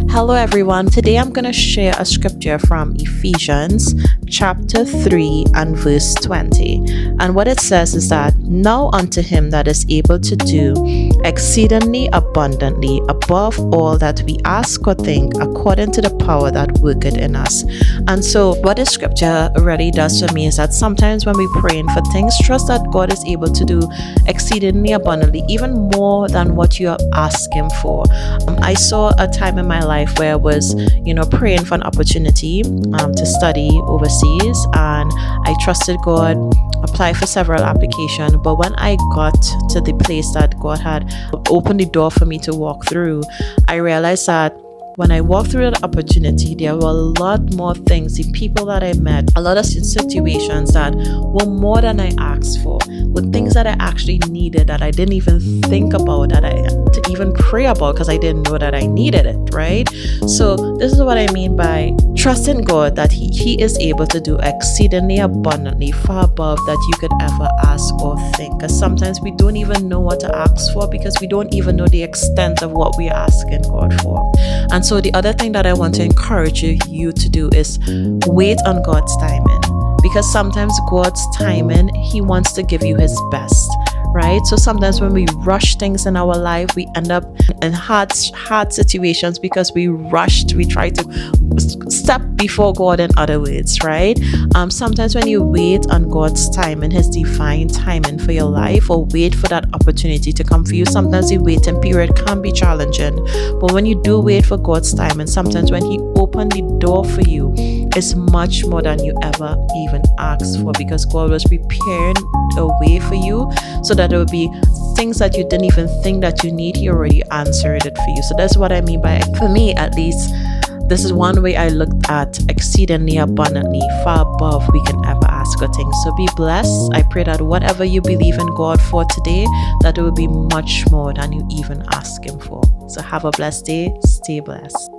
Hello everyone, today I'm going to share a scripture from Ephesians chapter 3 and verse 20. And what it says is that, now unto him that is able to do exceedingly abundantly above all that we ask or think, according to the power that worketh in us. And so what this scripture really does for me is that sometimes when we're praying for things, trust that God is able to do exceedingly abundantly, even more than what you are asking for. I saw a time in my life where I was, praying for an opportunity to study overseas, and I trusted God, applied for several applications. But when I got to the place that God had opened the door for me to walk through, I realized that when I walked through that opportunity, there were a lot more things, the people that I met, a lot of situations that were more than I asked for, with things that I actually needed that I didn't even think about, that I to even pray about because I didn't know that I needed it, right? So this is what I mean by trusting God, that He is able to do exceedingly abundantly, far above that you could ever ask or think. Because sometimes we don't even know what to ask for because we don't even know the extent of what we're asking God for. And so the other thing that I want to encourage you to do is wait on God's timing, because sometimes God's timing, He wants to give you His best, right? So sometimes when we rush things in our life, we end up in hard situations because we rushed. We try to step before God, in other words, right? Sometimes when you wait on God's timing, His divine timing for your life, or wait for that opportunity to come for you, sometimes the waiting period can be challenging. But when you do wait for God's timing, sometimes when He opened the door for you, it's much more than you ever even asked for, because God was preparing a way for you so that there will be things that you didn't even think that you need. He already answered it for you. So that's what I mean by, for me at least, this is one way I looked at exceedingly abundantly, far above we can ever ask or think. So be blessed. I pray that whatever you believe in God for today, that it will be much more than you even ask Him for. So have a blessed day. Stay blessed.